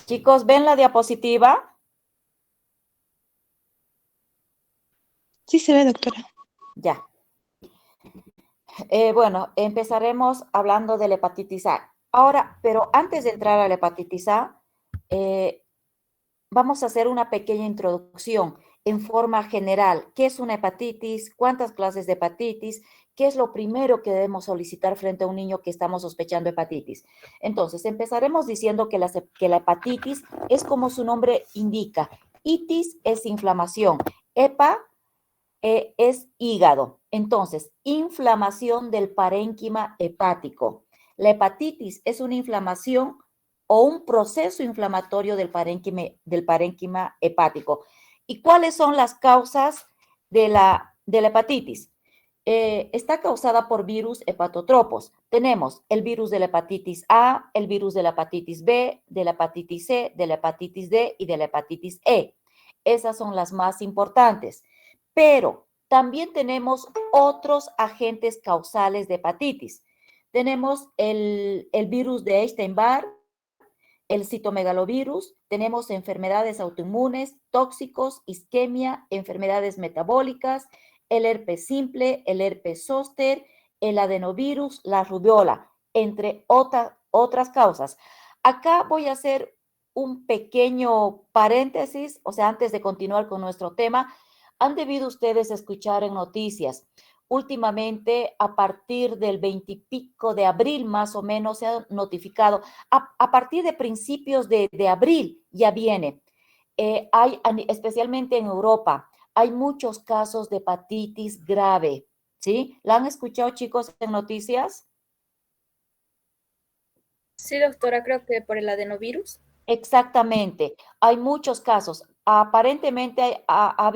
Chicos, ¿ven la diapositiva? Sí se ve, doctora. Ya. Bueno, empezaremos hablando de la hepatitis A. Ahora, pero antes de entrar a la hepatitis A, eh, vamos a hacer una pequeña introducción en forma general. ¿Qué es una hepatitis? ¿Cuántas clases de hepatitis? ¿Qué es lo primero que debemos solicitar frente a un niño que estamos sospechando hepatitis? Entonces, empezaremos diciendo que la hepatitis es como su nombre indica. Itis es inflamación. Hepa es hígado. Entonces, inflamación del parénquima hepático. La hepatitis es una inflamación o un proceso inflamatorio del parénquima hepático. ¿Y cuáles son las causas de la hepatitis? Está causada por virus hepatotropos. Tenemos el virus de la hepatitis A, el virus de la hepatitis B, de la hepatitis C, de la hepatitis D y de la hepatitis E. Esas son las más importantes. Pero también tenemos otros agentes causales de hepatitis. Tenemos el virus de Epstein-Barr, el citomegalovirus, tenemos enfermedades autoinmunes, tóxicos, isquemia, enfermedades metabólicas, el herpes simple, el herpes zóster, el adenovirus, la rubiola, entre otras causas. Acá voy a hacer un pequeño paréntesis, o sea, antes de continuar con nuestro tema, han debido ustedes escuchar en noticias. Últimamente, a partir del 20 y pico de abril, más o menos, se ha notificado a partir de principios de abril ya viene. Especialmente en Europa, hay muchos casos de hepatitis grave, ¿sí? ¿La han escuchado, chicos, en noticias? Sí, doctora, creo que por el adenovirus. Exactamente, hay muchos casos. Aparentemente han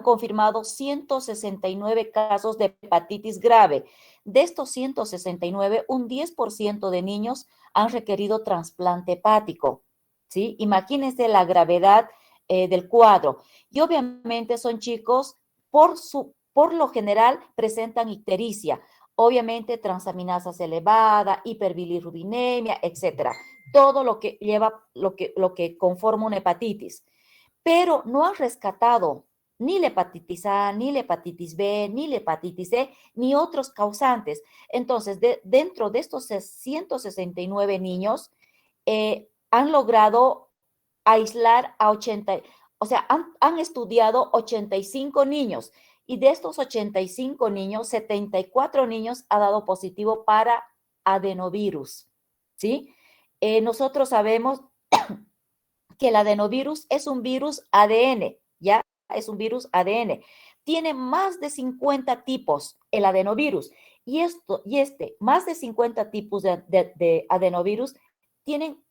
confirmado 169 casos de hepatitis grave. De estos 169, un 10% de niños han requerido trasplante hepático. ¿Sí? Imagínense la gravedad del cuadro. Y obviamente son chicos, por lo general, presentan ictericia. Obviamente transaminasas elevadas, hiperbilirrubinemia, etcétera, todo lo que lleva, lo que conforma una hepatitis, pero no han rescatado ni la hepatitis A, ni la hepatitis B, ni la hepatitis C, ni otros causantes. Entonces, dentro de estos 169 niños, han logrado aislar a 80, o sea, han estudiado 85 niños, y de estos 85 niños, 74 niños ha dado positivo para adenovirus, ¿sí? Nosotros sabemos que el adenovirus es un virus ADN, ¿ya? Es un virus ADN. Tiene más de 50 tipos el adenovirus. Más de 50 tipos de adenovirus tienen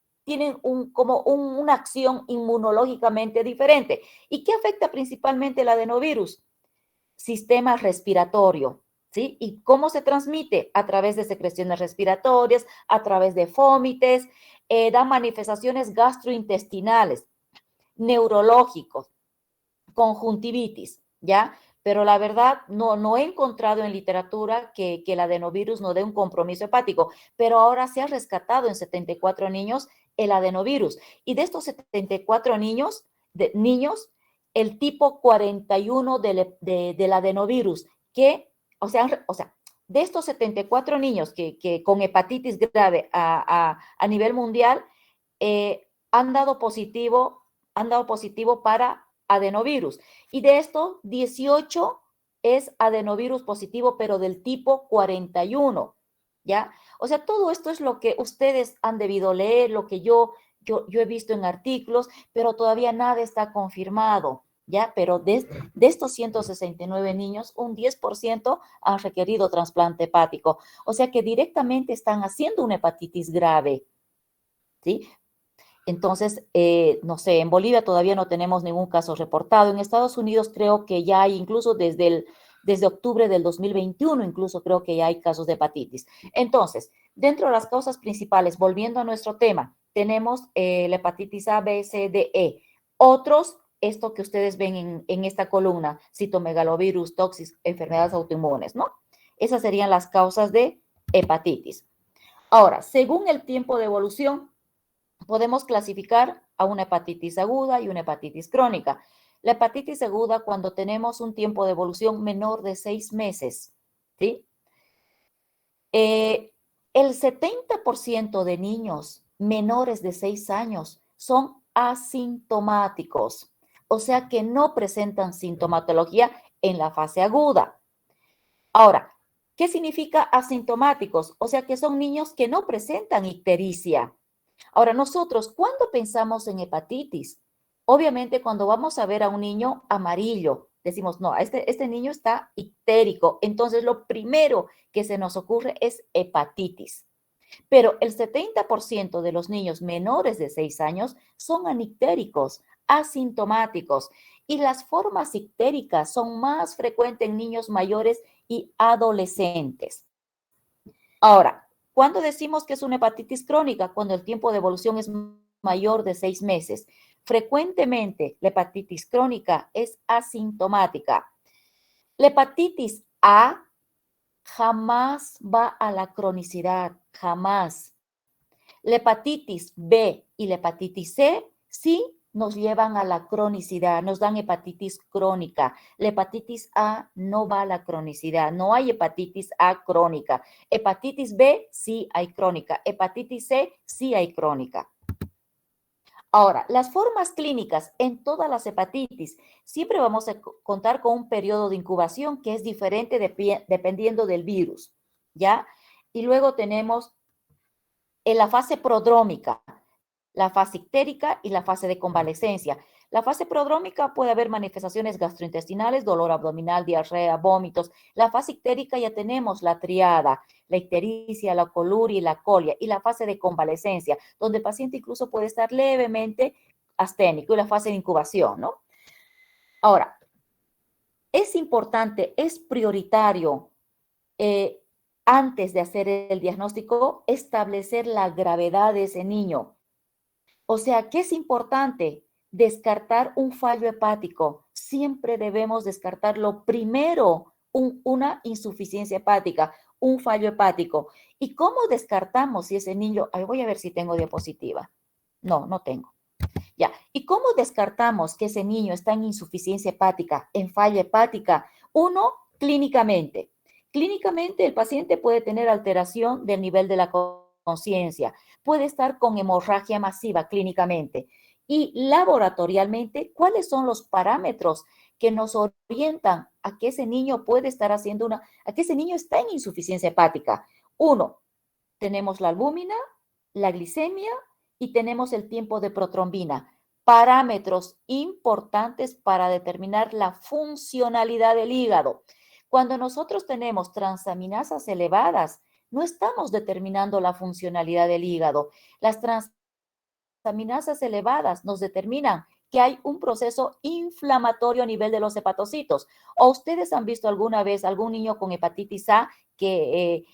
una acción inmunológicamente diferente. ¿Y qué afecta principalmente el adenovirus? Sistema respiratorio, ¿sí? ¿Y cómo se transmite? A través de secreciones respiratorias, a través de vómites, da manifestaciones gastrointestinales, neurológicos, conjuntivitis, ¿ya? Pero la verdad, no he encontrado en literatura que el adenovirus no dé un compromiso hepático, pero ahora se ha rescatado en 74 niños el adenovirus. Y de estos 74 niños, el tipo 41 del adenovirus, o sea, de estos 74 niños que con hepatitis grave a nivel mundial, han dado positivo para adenovirus. Y de esto, 18 es adenovirus positivo, pero del tipo 41, ¿ya? O sea, todo esto es lo que ustedes han debido leer, lo que yo he visto en artículos, pero todavía nada está confirmado, ¿ya? Pero de estos 169 niños, un 10% han requerido trasplante hepático. O sea que directamente están haciendo una hepatitis grave, ¿sí? Entonces, no sé, en Bolivia todavía no tenemos ningún caso reportado. En Estados Unidos creo que ya hay, incluso desde desde octubre del 2021, incluso creo que ya hay casos de hepatitis. Entonces, dentro de las causas principales, volviendo a nuestro tema, tenemos la hepatitis A, B, C, D, E. Otros, esto que ustedes ven en esta columna, citomegalovirus, toxis, enfermedades autoinmunes, ¿no? Esas serían las causas de hepatitis. Ahora, según el tiempo de evolución, podemos clasificar a una hepatitis aguda y una hepatitis crónica. La hepatitis aguda cuando tenemos un tiempo de evolución menor de 6 meses, ¿sí? El 70% de niños menores de 6 años son asintomáticos, o sea que no presentan sintomatología en la fase aguda. Ahora, ¿qué significa asintomáticos? O sea que son niños que no presentan ictericia. Ahora, nosotros, ¿cuándo pensamos en hepatitis? Obviamente, cuando vamos a ver a un niño amarillo, decimos, no, este niño está ictérico. Entonces, lo primero que se nos ocurre es hepatitis. Pero el 70% de los niños menores de 6 años son anictéricos, asintomáticos. Y las formas ictéricas son más frecuentes en niños mayores y adolescentes. Ahora, ¿cuándo decimos que es una hepatitis crónica? Cuando el tiempo de evolución es mayor de 6 meses. Frecuentemente, la hepatitis crónica es asintomática. La hepatitis A jamás va a la cronicidad, jamás. La hepatitis B y la hepatitis C sí nos llevan a la cronicidad, nos dan hepatitis crónica. La hepatitis A no va a la cronicidad, no hay hepatitis A crónica. Hepatitis B sí hay crónica, hepatitis C sí hay crónica. Ahora, las formas clínicas en todas las hepatitis, siempre vamos a contar con un periodo de incubación que es diferente dependiendo del virus, ¿ya? Y luego tenemos en la fase prodrómica, la fase ictérica y la fase de convalescencia. La fase prodrómica puede haber manifestaciones gastrointestinales, dolor abdominal, diarrea, vómitos. La fase ictérica ya tenemos la triada, la ictericia, la coluria y la colia. Y la fase de convalescencia, donde el paciente incluso puede estar levemente asténico, y la fase de incubación, ¿no? Ahora, es importante, es prioritario, antes de hacer el diagnóstico, establecer la gravedad de ese niño. O sea, ¿qué es importante? Descartar un fallo hepático. Siempre debemos descartarlo primero, una insuficiencia hepática, un fallo hepático. ¿Y cómo descartamos si ese niño, voy a ver si tengo diapositiva? No tengo. Ya. ¿Y cómo descartamos que ese niño está en insuficiencia hepática, en falla hepática? Uno, clínicamente. Clínicamente, el paciente puede tener alteración del nivel de la conciencia, puede estar con hemorragia masiva clínicamente. Y laboratorialmente, ¿cuáles son los parámetros que nos orientan a que ese niño puede estar haciendo a que ese niño está en insuficiencia hepática? Uno, tenemos la albúmina, la glicemia y tenemos el tiempo de protrombina. Parámetros importantes para determinar la funcionalidad del hígado. Cuando nosotros tenemos transaminasas elevadas, no estamos determinando la funcionalidad del hígado. Las transaminasas elevadas nos determinan que hay un proceso inflamatorio a nivel de los hepatocitos. ¿O ustedes han visto alguna vez algún niño con hepatitis A que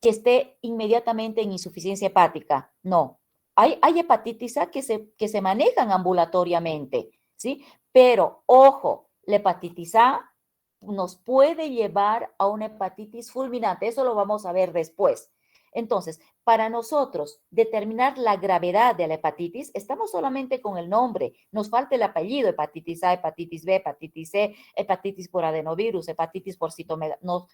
esté inmediatamente en insuficiencia hepática? No. Hay hepatitis A que se manejan ambulatoriamente, ¿sí? Pero, ojo, la hepatitis A nos puede llevar a una hepatitis fulminante. Eso lo vamos a ver después. Entonces, para nosotros determinar la gravedad de la hepatitis, estamos solamente con el nombre. Nos falta el apellido: hepatitis A, hepatitis B, hepatitis C, hepatitis por adenovirus, hepatitis por citomegalovirus. No,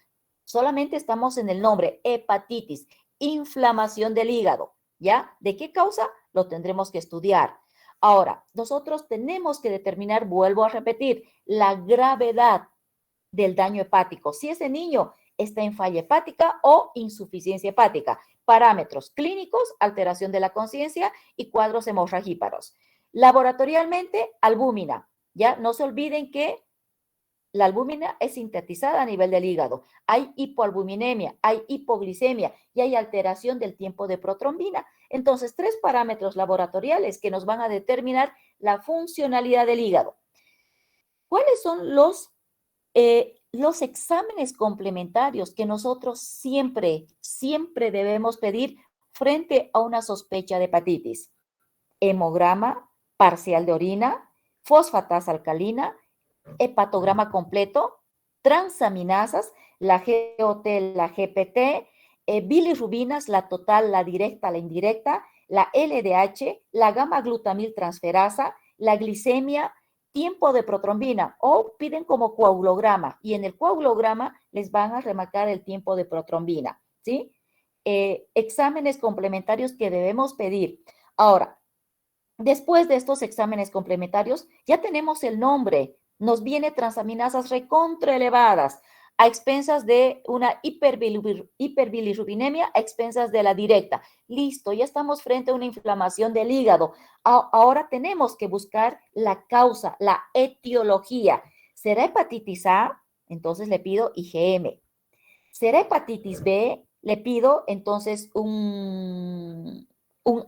solamente estamos en el nombre: hepatitis, inflamación del hígado. ¿Ya? ¿De qué causa? Lo tendremos que estudiar. Ahora, nosotros tenemos que determinar, vuelvo a repetir, la gravedad del daño hepático. Si ese niño está en falla hepática o insuficiencia hepática. Parámetros clínicos: alteración de la conciencia y cuadros hemorragíparos. Laboratorialmente, albúmina. Ya no se olviden que la albúmina es sintetizada a nivel del hígado. Hay hipoalbuminemia, hay hipoglicemia y hay alteración del tiempo de protrombina. Entonces, 3 parámetros laboratoriales que nos van a determinar la funcionalidad del hígado. ¿Cuáles son los exámenes complementarios que nosotros siempre debemos pedir frente a una sospecha de hepatitis. Hemograma parcial de orina, fosfatasa alcalina, hepatograma completo, transaminasas, la GOT, la GPT, bilirrubinas, la total, la directa, la indirecta, la LDH, la gamma-glutamil transferasa, la glicemia, tiempo de protrombina, o piden como coagulograma, y en el coagulograma les van a remarcar el tiempo de protrombina, ¿sí? Exámenes complementarios que debemos pedir. Ahora, después de estos exámenes complementarios, ya tenemos el nombre. Nos viene transaminasas recontraelevadas a expensas de una hiperbilirrubinemia, a expensas de la directa. Listo, ya estamos frente a una inflamación del hígado. Ahora tenemos que buscar la causa, la etiología. ¿Será hepatitis A? Entonces le pido IgM. ¿Será hepatitis B? Le pido entonces un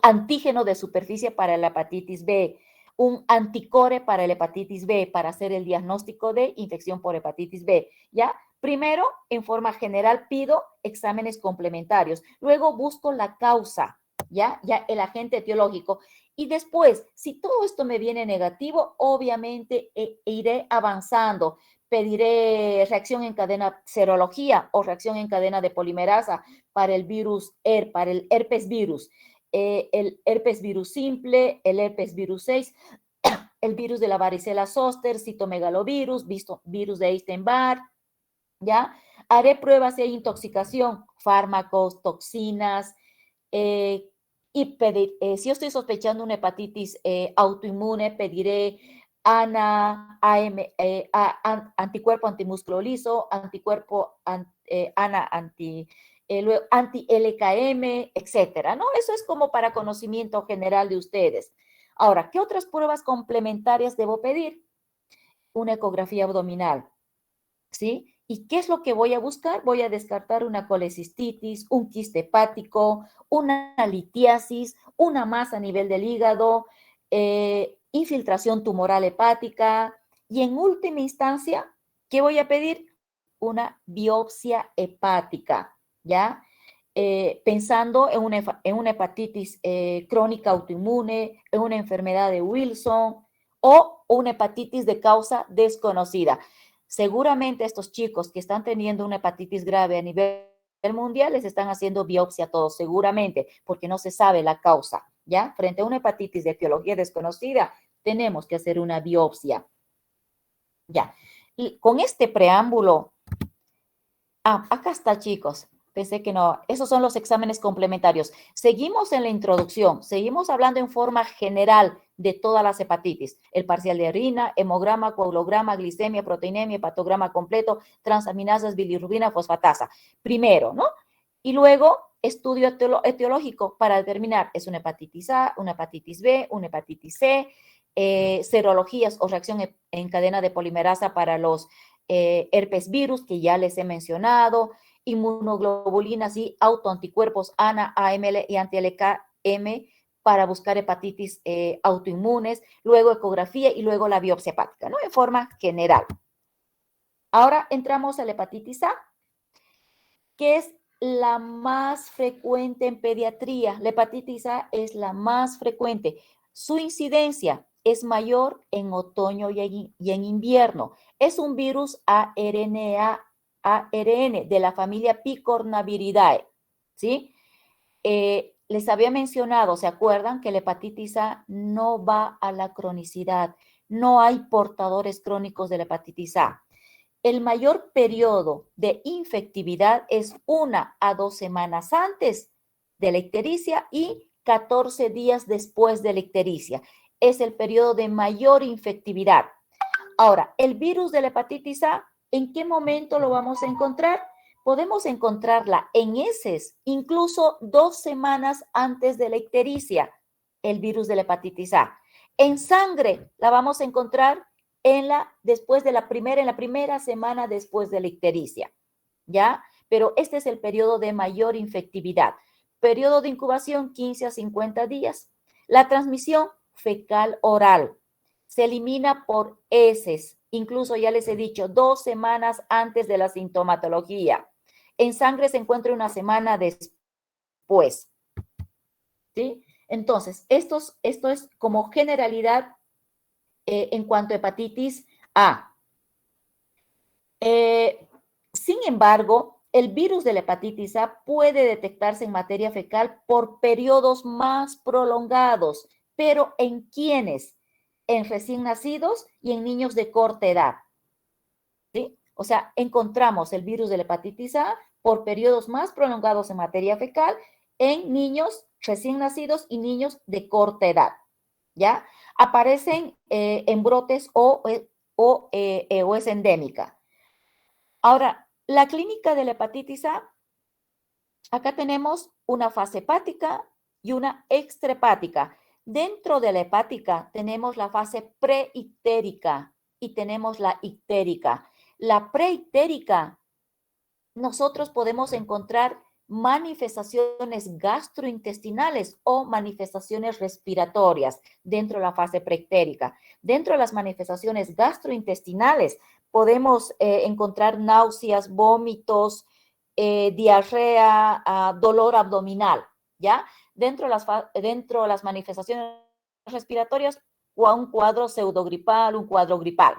antígeno de superficie para la hepatitis B, un anticore para la hepatitis B, para hacer el diagnóstico de infección por hepatitis B, ¿ya? Primero, en forma general, pido exámenes complementarios. Luego busco la causa, ¿ya? Ya el agente etiológico. Y después, si todo esto me viene negativo, obviamente iré avanzando. Pediré reacción en cadena serología o reacción en cadena de polimerasa para el virus para el herpes virus. El herpes virus simple, el herpes virus 6, el virus de la varicela zoster, citomegalovirus, virus de Epstein-Barr, ¿ya? Haré pruebas de intoxicación, fármacos, toxinas, y si yo estoy sospechando una hepatitis autoinmune, pediré anticuerpo antimusculo liso, anticuerpo anti-LKM, etcétera, ¿no? Eso es como para conocimiento general de ustedes. Ahora, ¿qué otras pruebas complementarias debo pedir? Una ecografía abdominal, ¿sí? ¿Y qué es lo que voy a buscar? Voy a descartar una colecistitis, un quiste hepático, una litiasis, una masa a nivel del hígado, infiltración tumoral hepática y en última instancia, ¿qué voy a pedir? Una biopsia hepática, ¿ya? Pensando en una hepatitis crónica autoinmune, en una enfermedad de Wilson o una hepatitis de causa desconocida. Seguramente estos chicos que están teniendo una hepatitis grave a nivel mundial les están haciendo biopsia a todos, seguramente, porque no se sabe la causa, ¿ya? Frente a una hepatitis de etiología desconocida, tenemos que hacer una biopsia. Ya. Y con este preámbulo, acá está, chicos. Pensé que no. Esos son los exámenes complementarios. Seguimos en la introducción. Seguimos hablando en forma general de todas las hepatitis. El parcial de orina, hemograma, coagulograma, glicemia, proteinemia, hepatograma completo, transaminasas, bilirrubina, fosfatasa. Primero, ¿no? Y luego, estudio etiológico para determinar, ¿es una hepatitis A, una hepatitis B, una hepatitis C? Serologías o reacción en cadena de polimerasa para los herpes virus, que ya les he mencionado, inmunoglobulinas y autoanticuerpos ANA, AML y anti-LKM para buscar hepatitis autoinmunes, luego ecografía y luego la biopsia hepática, ¿no? En forma general. Ahora entramos a la hepatitis A, que es la más frecuente en pediatría. La hepatitis A es la más frecuente. Su incidencia es mayor en otoño y en invierno. Es un virus ARN de la familia Picornaviridae, ¿sí? Les había mencionado, ¿se acuerdan? Que la hepatitis A no va a la cronicidad. No hay portadores crónicos de la hepatitis A. El mayor periodo de infectividad es 1 a 2 semanas antes de la ictericia y 14 días después de la ictericia. Es el periodo de mayor infectividad. Ahora, el virus de la hepatitis A, ¿en qué momento lo vamos a encontrar? Podemos encontrarla en heces, incluso 2 semanas antes de la ictericia, el virus de la hepatitis A. En sangre la vamos a encontrar en la primera semana después de la ictericia, ¿ya? Pero este es el periodo de mayor infectividad. Periodo de incubación, 15 a 50 días. La transmisión fecal oral. se elimina por heces. Incluso ya les he dicho, 2 semanas antes de la sintomatología. En sangre se encuentra una semana después. ¿Sí? Entonces, esto es como generalidad en cuanto a hepatitis A. Sin embargo, el virus de la hepatitis A puede detectarse en materia fecal por periodos más prolongados, pero ¿en quiénes? En recién nacidos y en niños de corta edad. ¿Sí? O sea, encontramos el virus de la hepatitis A por periodos más prolongados en materia fecal en niños recién nacidos y niños de corta edad. ¿Ya? Aparecen en brotes o es endémica. Ahora, la clínica de la hepatitis A, acá tenemos una fase hepática y una extrahepática. Dentro de la hepática tenemos la fase preictérica y tenemos la ictérica. La preictérica, nosotros podemos encontrar manifestaciones gastrointestinales o manifestaciones respiratorias dentro de la fase preictérica. Dentro de las manifestaciones gastrointestinales podemos encontrar náuseas, vómitos, diarrea, dolor abdominal, ¿ya? Dentro de las manifestaciones respiratorias, un cuadro pseudogripal, un cuadro gripal.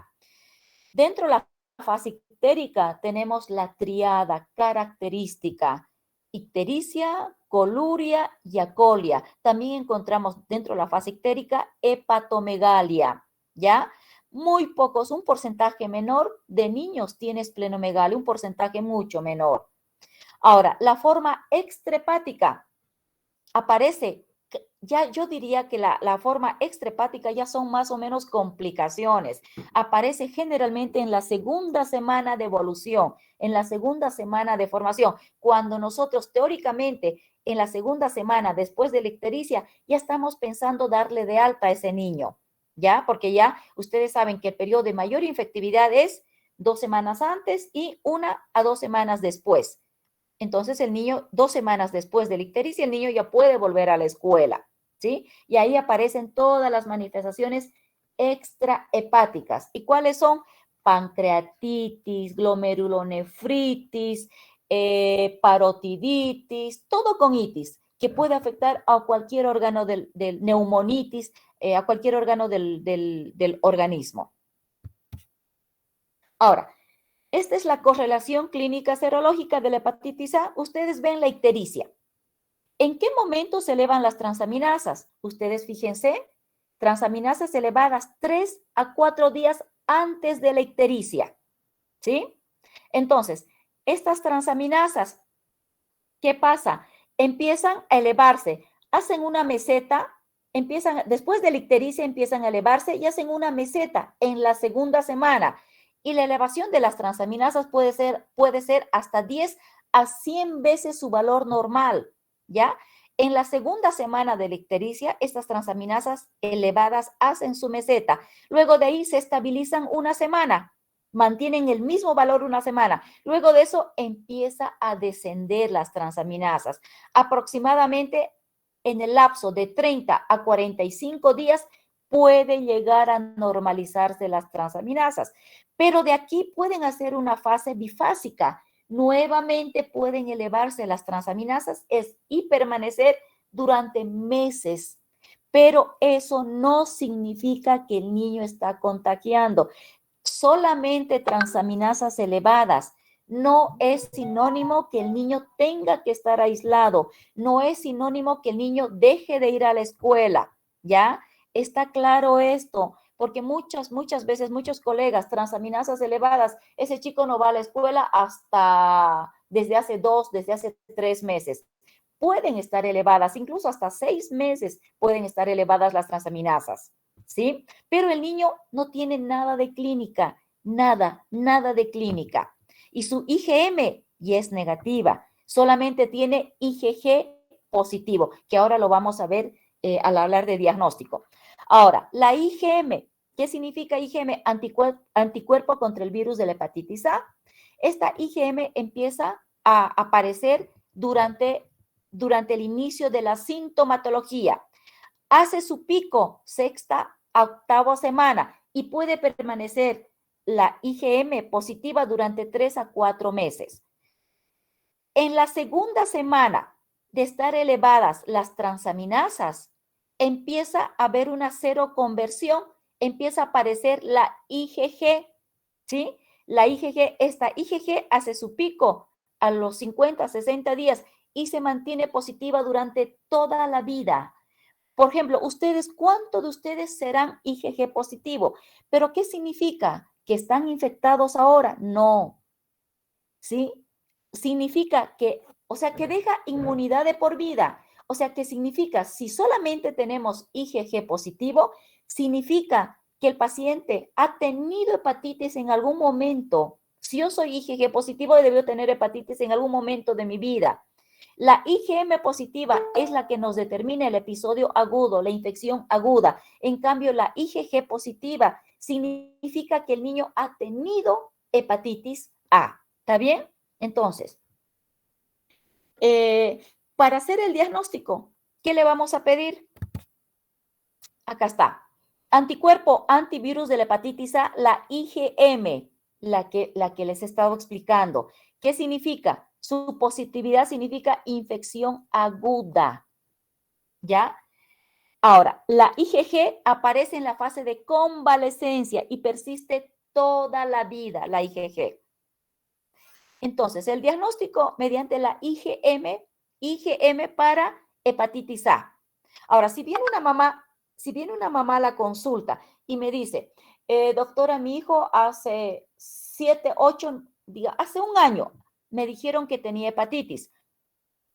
Dentro de la fase ictérica tenemos la triada característica: ictericia, coluria y acolia. También encontramos dentro de la fase ictérica hepatomegalia, ¿ya? Muy pocos, un porcentaje menor de niños tiene esplenomegalia, un porcentaje mucho menor. Ahora, la forma extrahepática aparece, ya yo diría que la forma extrahepática ya son más o menos complicaciones. Aparece generalmente en la segunda semana de evolución, en la segunda semana de formación, cuando nosotros teóricamente en la segunda semana después de la ictericia ya estamos pensando darle de alta a ese niño, ¿ya? Porque ya ustedes saben que el periodo de mayor infectividad es 2 semanas antes y 1 a 2 semanas después. Entonces el niño, 2 semanas después de la ictericia, el niño ya puede volver a la escuela, ¿sí? Y ahí aparecen todas las manifestaciones extrahepáticas. ¿Y cuáles son? Pancreatitis, glomerulonefritis, parotiditis, todo con itis, que puede afectar a cualquier órgano del neumonitis, a cualquier órgano del organismo. Ahora, esta es la correlación clínica serológica de la hepatitis A. Ustedes ven la ictericia. ¿En qué momento se elevan las transaminasas? Ustedes fíjense, transaminasas elevadas 3 a 4 días antes de la ictericia, ¿sí? Entonces, estas transaminasas, ¿qué pasa? Empiezan a elevarse, hacen una meseta, después de la ictericia empiezan a elevarse y hacen una meseta en la segunda semana. Y la elevación de las transaminasas puede ser hasta 10 a 100 veces su valor normal, ¿ya? En la segunda semana de la ictericia, estas transaminasas elevadas hacen su meseta. Luego de ahí se estabilizan una semana, mantienen el mismo valor una semana. Luego de eso empieza a descender las transaminasas. Aproximadamente en el lapso de 30 a 45 días puede llegar a normalizarse las transaminasas, pero de aquí pueden hacer una fase bifásica. Nuevamente pueden elevarse las transaminasas y permanecer durante meses, pero eso no significa que el niño está contagiando. Solamente transaminasas elevadas no es sinónimo que el niño tenga que estar aislado, no es sinónimo que el niño deje de ir a la escuela, ¿ya? Está claro esto, porque muchas veces, muchos colegas, transaminasas elevadas, ese chico no va a la escuela hasta desde hace 3 meses. Pueden estar elevadas, incluso hasta 6 meses pueden estar elevadas las transaminasas, ¿sí? Pero el niño no tiene nada de clínica, nada de clínica. Y su IgM ya es negativa, solamente tiene IgG positivo, que ahora lo vamos a ver al hablar de diagnóstico. Ahora, la IgM, ¿qué significa IgM? Anticuerpo contra el virus de la hepatitis A. Esta IgM empieza a aparecer durante el inicio de la sintomatología. Hace su pico sexta a octava semana y puede permanecer la IgM positiva durante 3 a 4 meses. En la segunda semana de estar elevadas las transaminasas, empieza a haber una seroconversión, empieza a aparecer la IgG, ¿sí? Esta IgG hace su pico a los 50, 60 días y se mantiene positiva durante toda la vida. Por ejemplo, ¿cuántos de ustedes serán IgG positivo? ¿Pero qué significa? ¿Que están infectados ahora? No, ¿sí? Significa que, o sea, que deja inmunidad de por vida. O sea, que significa, si solamente tenemos IgG positivo, significa que el paciente ha tenido hepatitis en algún momento. Si yo soy IgG positivo, debió tener hepatitis en algún momento de mi vida. La IgM positiva es la que nos determina el episodio agudo, la infección aguda. En cambio, la IgG positiva significa que el niño ha tenido hepatitis A. ¿Está bien? Entonces, para hacer el diagnóstico, ¿qué le vamos a pedir? Acá está. Anticuerpo antivirus de la hepatitis A, la IgM, la que les he estado explicando. ¿Qué significa? Su positividad significa infección aguda. ¿Ya? Ahora, la IgG aparece en la fase de convalescencia y persiste toda la vida, la IgG. Entonces, el diagnóstico mediante la IgM para hepatitis A. Ahora, si viene una mamá a la consulta y me dice, doctora, mi hijo hace 7, 8, hace un año me dijeron que tenía hepatitis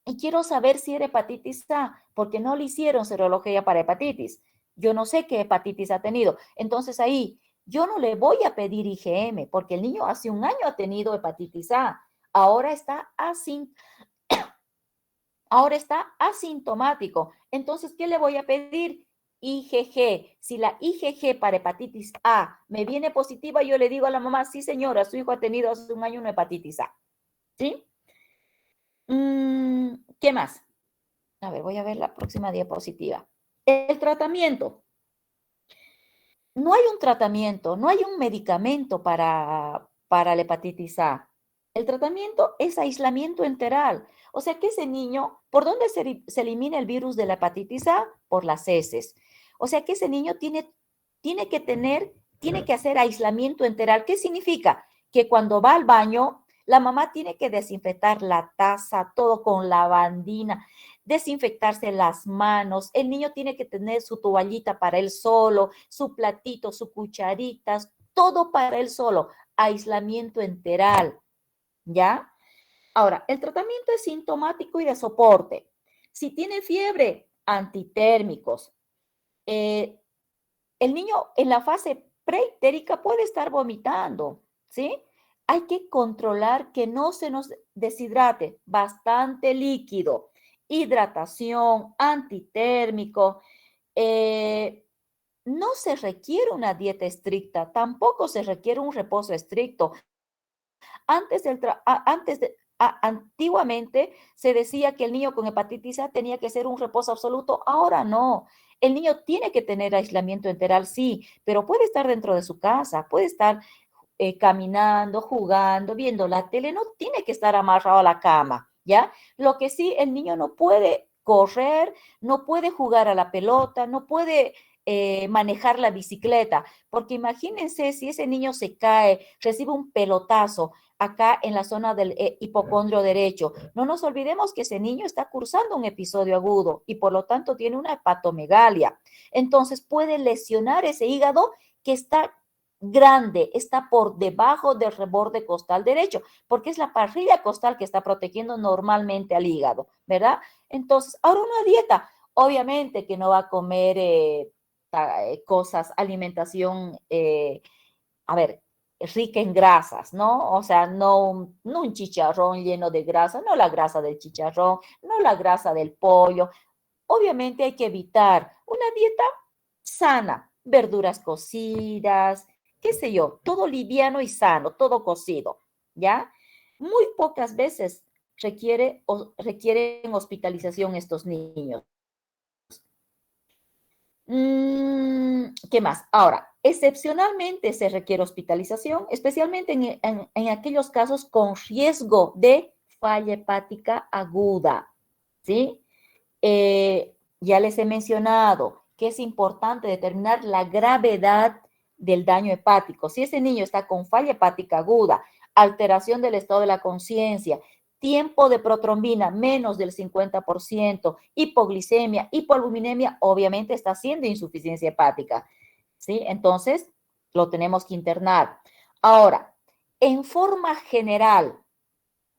y quiero saber si era hepatitis A porque no le hicieron serología para hepatitis. Yo no sé qué hepatitis ha tenido. Entonces ahí yo no le voy a pedir IgM porque el niño hace un año ha tenido hepatitis A. Ahora está asintomático. Entonces, ¿qué le voy a pedir? IgG. Si la IgG para hepatitis A me viene positiva, yo le digo a la mamá, sí señora, su hijo ha tenido hace un año una hepatitis A. ¿Sí? ¿Qué más? A ver, voy a ver la próxima diapositiva. El tratamiento. No hay un tratamiento, no hay un medicamento para la hepatitis A. El tratamiento es aislamiento enteral. O sea que ese niño, ¿por dónde se elimina el virus de la hepatitis A? Por las heces. O sea que ese niño tiene que hacer aislamiento enteral. ¿Qué significa? Que cuando va al baño, la mamá tiene que desinfectar la taza, todo con lavandina, desinfectarse las manos. El niño tiene que tener su toallita para él solo, su platito, sus cucharitas, todo para él solo. Aislamiento enteral. ¿Ya? Ahora, el tratamiento es sintomático y de soporte. Si tiene fiebre, antitérmicos. El niño en la fase preictérica puede estar vomitando, ¿sí? Hay que controlar que no se nos deshidrate, bastante líquido, hidratación, antitérmico. No se requiere una dieta estricta, tampoco se requiere un reposo estricto. Antiguamente se decía que el niño con hepatitis A tenía que ser un reposo absoluto, ahora no. El niño tiene que tener aislamiento enteral, sí, pero puede estar dentro de su casa, puede estar caminando, jugando, viendo la tele, no tiene que estar amarrado a la cama, ¿ya? Lo que sí, el niño no puede correr, no puede jugar a la pelota, no puede manejar la bicicleta, porque imagínense si ese niño se cae, recibe un pelotazo acá en la zona del hipocondrio derecho. No nos olvidemos que ese niño está cursando un episodio agudo y por lo tanto tiene una hepatomegalia. Entonces puede lesionar ese hígado que está grande, está por debajo del reborde costal derecho, porque es la parrilla costal que está protegiendo normalmente al hígado, ¿verdad? Entonces, ahora una dieta, obviamente que no va a comer cosas, alimentación, a ver, rica en grasas, ¿no? O sea, no un chicharrón lleno de grasa, no la grasa del chicharrón, no la grasa del pollo. Obviamente hay que evitar una dieta sana, verduras cocidas, qué sé yo, todo liviano y sano, todo cocido, ¿ya? Muy pocas veces requieren hospitalización estos niños. ¿Qué más? Ahora, excepcionalmente se requiere hospitalización, especialmente en aquellos casos con riesgo de falla hepática aguda, ¿sí? Ya les he mencionado que es importante determinar la gravedad del daño hepático. Si ese niño está con falla hepática aguda, alteración del estado de la conciencia, tiempo de protrombina menos del 50%, hipoglicemia, hipoalbuminemia, obviamente está haciendo insuficiencia hepática, ¿sí? Entonces, lo tenemos que internar. Ahora, en forma general,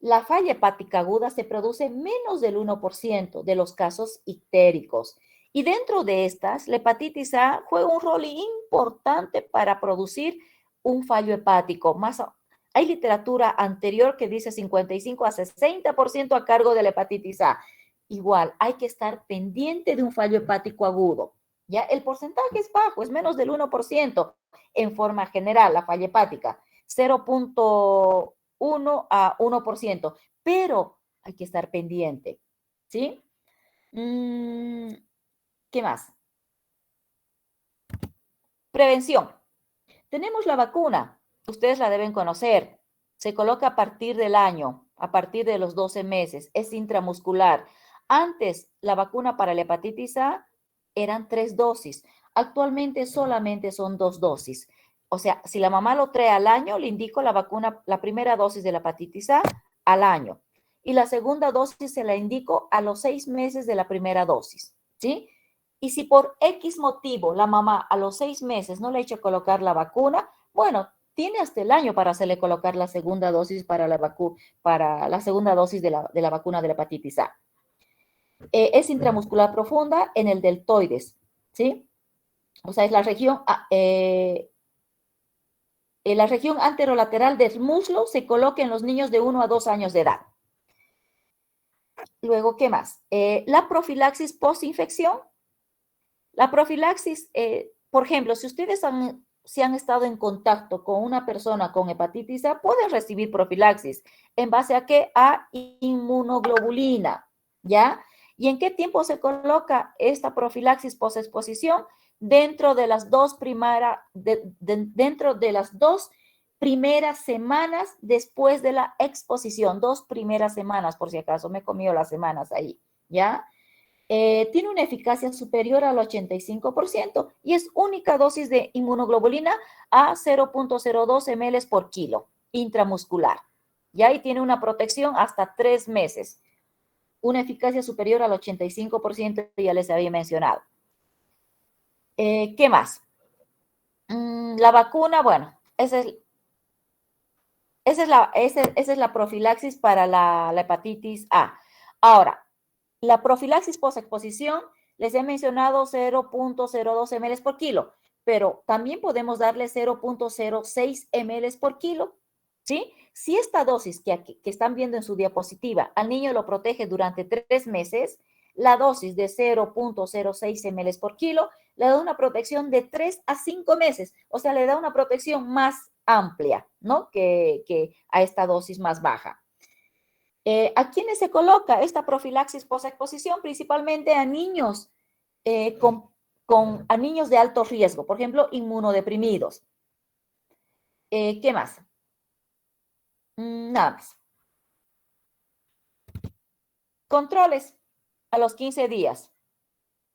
la falla hepática aguda se produce menos del 1% de los casos ictéricos. Y dentro de estas, la hepatitis A juega un rol importante para producir un fallo hepático. Hay literatura anterior que dice 55 a 60% a cargo de la hepatitis A. Igual, hay que estar pendiente de un fallo hepático agudo. ¿Ya? El porcentaje es bajo, es menos del 1% en forma general, la falla hepática. 0.1 a 1%, pero hay que estar pendiente, ¿sí? ¿Qué más? Prevención. Tenemos la vacuna, ustedes la deben conocer. Se coloca a partir del año, a partir de los 12 meses, es intramuscular. Antes, la vacuna para la hepatitis A eran 3 dosis. Actualmente solamente son 2 dosis. O sea, si la mamá lo trae al año, le indico la vacuna, la primera dosis de la hepatitis A al año. Y la segunda dosis se la indico a los 6 meses de la primera dosis, ¿sí? Y si por X motivo la mamá a los 6 meses no le ha hecho colocar la vacuna, bueno, tiene hasta el año para hacerle colocar la segunda dosis para la segunda dosis de la vacuna de la hepatitis A. Es intramuscular profunda en el deltoides, ¿sí? O sea, es la región anterolateral del muslo se coloca en los niños de 1 a 2 años de edad. Luego, ¿qué más? La profilaxis postinfección. La profilaxis, por ejemplo, si ustedes si han estado en contacto con una persona con hepatitis A, pueden recibir profilaxis. ¿En base a qué? A inmunoglobulina, ¿ya? ¿Y en qué tiempo se coloca esta profilaxis posexposición? Dentro de las dos primeras semanas después de la exposición. 2 primeras semanas, por si acaso, me he comido las semanas ahí, ¿ya? Tiene una eficacia superior al 85% y es única dosis de inmunoglobulina a 0.02 ml por kilo intramuscular. Ya y tiene una protección hasta 3 meses. Una eficacia superior al 85%, ya les había mencionado. ¿Qué más? La vacuna, bueno, esa es la profilaxis para la hepatitis A. Ahora, la profilaxis posexposición, les he mencionado 0.02 ml por kilo, pero también podemos darle 0.06 ml por kilo, ¿sí? Si esta dosis que están viendo en su diapositiva al niño lo protege durante 3 meses, la dosis de 0.06 ml por kilo le da una protección de 3 a 5 meses, o sea, le da una protección más amplia, ¿no? Que a esta dosis más baja. ¿A quiénes se coloca esta profilaxis posexposición? Principalmente a niños, a niños de alto riesgo, por ejemplo, inmunodeprimidos. ¿Qué más? Nada más. Controles a los 15 días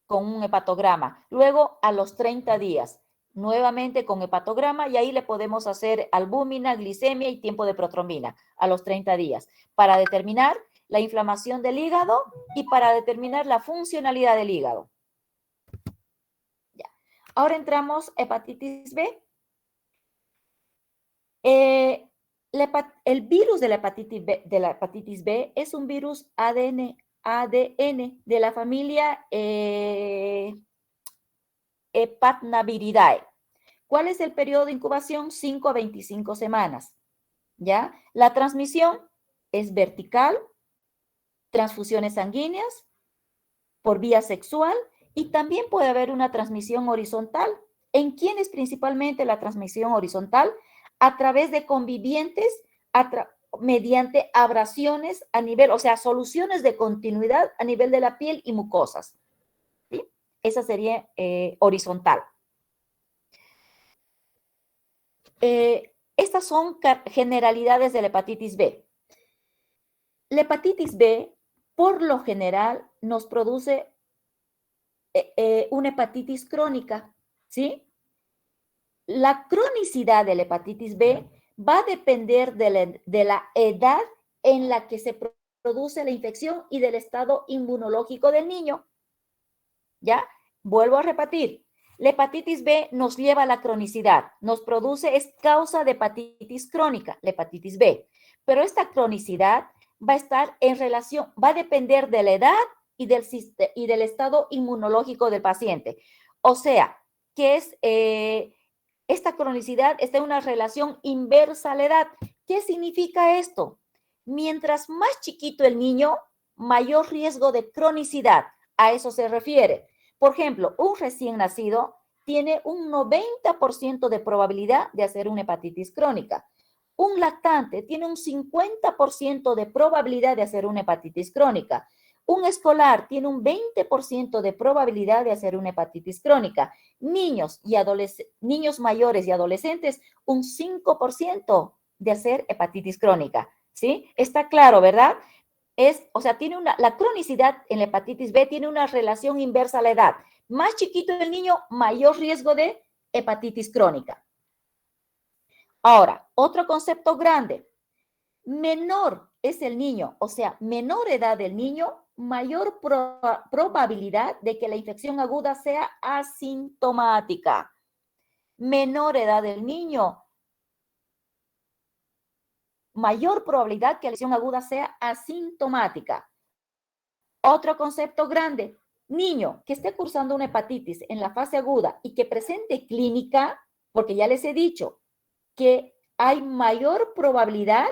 con un hepatograma. Luego a los 30 días, nuevamente con hepatograma y ahí le podemos hacer albúmina, glicemia y tiempo de protrombina a los 30 días para determinar la inflamación del hígado y para determinar la funcionalidad del hígado. Ya. Ahora entramos hepatitis B. El virus de la hepatitis B es un virus ADN de la familia Hepatnaviridae. ¿Cuál es el periodo de incubación? 5 a 25 semanas. ¿Ya? La transmisión es vertical, transfusiones sanguíneas, por vía sexual y también puede haber una transmisión horizontal. ¿En quiénes principalmente la transmisión horizontal? A través de convivientes, mediante abrasiones a nivel, o sea, soluciones de continuidad a nivel de la piel y mucosas. ¿Sí? Esa sería horizontal. Estas son generalidades de la hepatitis B. La hepatitis B, por lo general, nos produce una hepatitis crónica, ¿sí? La cronicidad de la hepatitis B va a depender de la edad en la que se produce la infección y del estado inmunológico del niño. ¿Ya? Vuelvo a repetir. La hepatitis B nos lleva a la cronicidad, nos produce, es causa de hepatitis crónica, la hepatitis B. Pero esta cronicidad va a estar en relación, va a depender de la edad y del estado inmunológico del paciente. O sea, que es, esta cronicidad está en una relación inversa a la edad. ¿Qué significa esto? Mientras más chiquito el niño, mayor riesgo de cronicidad. A eso se refiere. Por ejemplo, un recién nacido tiene un 90% de probabilidad de hacer una hepatitis crónica. Un lactante tiene un 50% de probabilidad de hacer una hepatitis crónica. Un escolar tiene un 20% de probabilidad de hacer una hepatitis crónica. Niños mayores y adolescentes, un 5% de hacer hepatitis crónica. ¿Sí? Está claro, ¿verdad? O sea, la cronicidad en la hepatitis B tiene una relación inversa a la edad. Más chiquito el niño, mayor riesgo de hepatitis crónica. Ahora, otro concepto grande. Menor es el niño, o sea, menor edad del niño, mayor probabilidad de que la infección aguda sea asintomática. Menor edad del niño, mayor probabilidad que la infección aguda sea asintomática. Otro concepto grande, niño que esté cursando una hepatitis en la fase aguda y que presente clínica, porque ya les he dicho que hay mayor probabilidad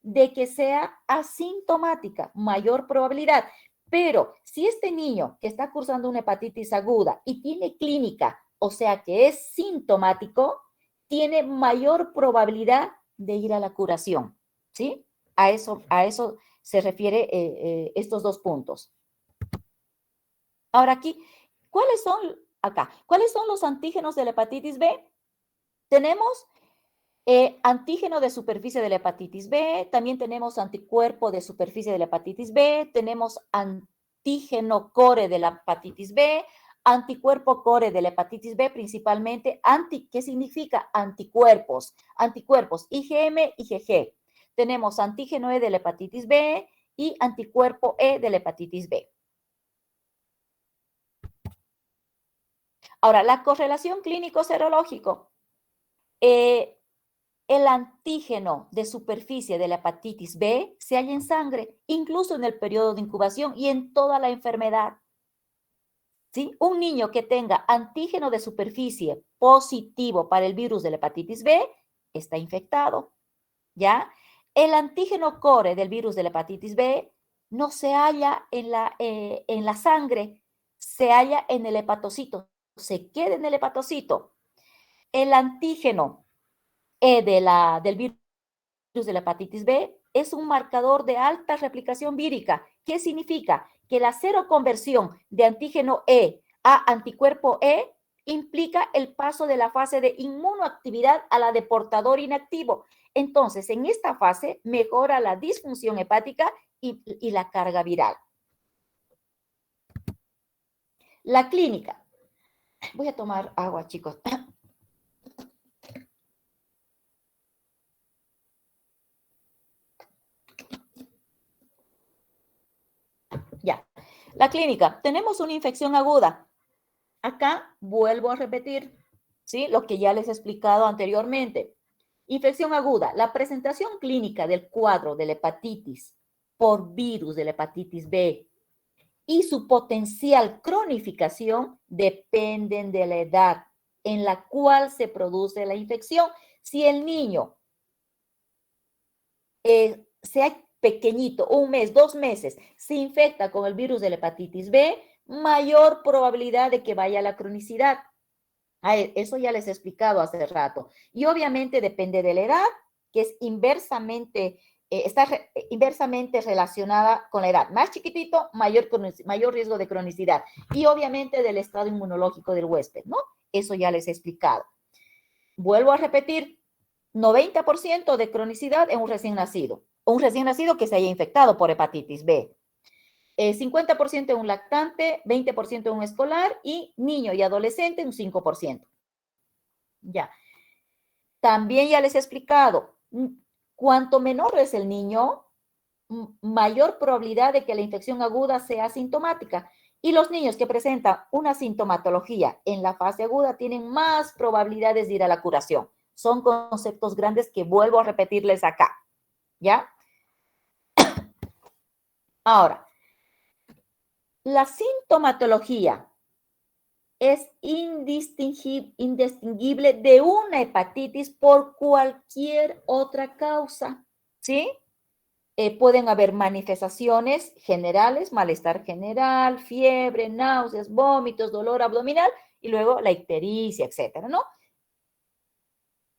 de que sea asintomática, mayor probabilidad. Pero si este niño que está cursando una hepatitis aguda y tiene clínica, o sea que es sintomático, tiene mayor probabilidad de ir a la curación, ¿sí? A eso se refiere estos dos puntos. Ahora aquí, ¿cuáles son los antígenos de la hepatitis B? Tenemos antígeno de superficie de la hepatitis B, también tenemos anticuerpo de superficie de la hepatitis B, tenemos antígeno core de la hepatitis B, anticuerpo core de la hepatitis B, principalmente, ¿qué significa anticuerpos? Anticuerpos IgM, IgG. Tenemos antígeno E de la hepatitis B y anticuerpo E de la hepatitis B. Ahora, la correlación clínico-serológico. El antígeno de superficie de la hepatitis B se halla en sangre, incluso en el periodo de incubación y en toda la enfermedad. ¿Sí? Un niño que tenga antígeno de superficie positivo para el virus de la hepatitis B está infectado. ¿Ya? El antígeno core del virus de la hepatitis B no se halla en la sangre, se halla en el hepatocito, se queda en el hepatocito. El antígeno del virus de la hepatitis B es un marcador de alta replicación vírica. ¿Qué significa? Que la seroconversión de antígeno E a anticuerpo E implica el paso de la fase de inmunoactividad a la de portador inactivo. Entonces, en esta fase mejora la disfunción hepática y la carga viral. La clínica. Voy a tomar agua, chicos. Ya. La clínica. Tenemos una infección aguda. Acá vuelvo a repetir, ¿sí? Lo que ya les he explicado anteriormente. Infección aguda. La presentación clínica del cuadro de la hepatitis por virus de la hepatitis B y su potencial cronificación dependen de la edad en la cual se produce la infección. Si el niño sea pequeñito, 1 mes, 2 meses, se infecta con el virus de la hepatitis B, mayor probabilidad de que vaya a la cronicidad. Eso ya les he explicado hace rato. Y obviamente depende de la edad, que es inversamente, está inversamente relacionada con la edad. Más chiquitito, mayor riesgo de cronicidad. Y obviamente del estado inmunológico del huésped, ¿no? Eso ya les he explicado. Vuelvo a repetir, 90% de cronicidad en un recién nacido, o un recién nacido que se haya infectado por hepatitis B. 50% en un lactante, 20% en un escolar y niño y adolescente un 5%. Ya. También ya les he explicado, cuanto menor es el niño, mayor probabilidad de que la infección aguda sea asintomática. Y los niños que presentan una sintomatología en la fase aguda tienen más probabilidades de ir a la curación. Son conceptos grandes que vuelvo a repetirles acá. ¿Ya? Ahora, la sintomatología es indistinguible de una hepatitis por cualquier otra causa, ¿sí? Pueden haber manifestaciones generales, malestar general, fiebre, náuseas, vómitos, dolor abdominal y luego la ictericia, etcétera, ¿no?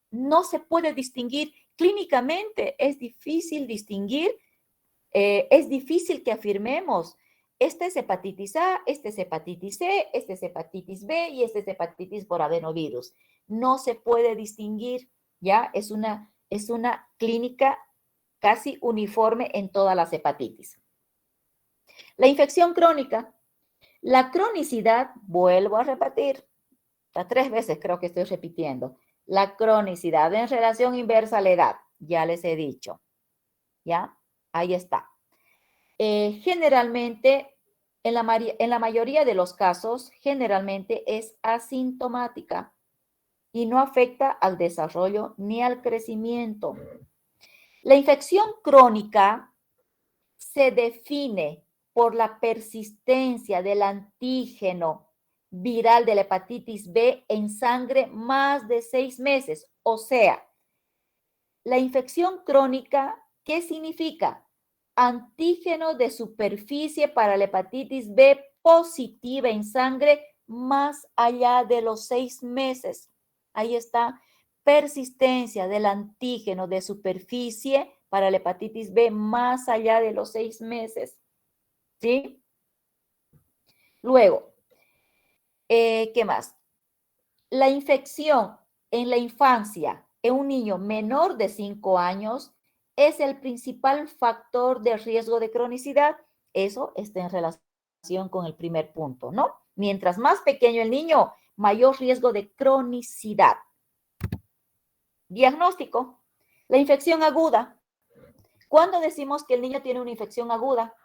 No se puede distinguir clínicamente, es difícil distinguir, es difícil que afirmemos, esta es hepatitis A, este es hepatitis C, este es hepatitis B y este es hepatitis por adenovirus. No se puede distinguir, ¿ya? Es una clínica casi uniforme en todas las hepatitis. La infección crónica. La cronicidad, vuelvo a repetir, hasta 3 veces creo que estoy repitiendo. La cronicidad en relación inversa a la edad, ya les he dicho. ¿Ya? Ahí está. Generalmente, en la mayoría de los casos, generalmente es asintomática y no afecta al desarrollo ni al crecimiento. La infección crónica se define por la persistencia del antígeno viral de la hepatitis B en sangre más de 6 meses. O sea, la infección crónica, ¿qué significa? Antígeno de superficie para la hepatitis B positiva en sangre más allá de los 6 meses. Ahí está, persistencia del antígeno de superficie para la hepatitis B más allá de los 6 meses. ¿Sí? Luego, ¿qué más? La infección en la infancia en un niño menor de 5 años es el principal factor de riesgo de cronicidad. Eso está en relación con el primer punto, ¿no? Mientras más pequeño el niño, mayor riesgo de cronicidad. Diagnóstico. La infección aguda. ¿Cuándo decimos que el niño tiene una infección aguda?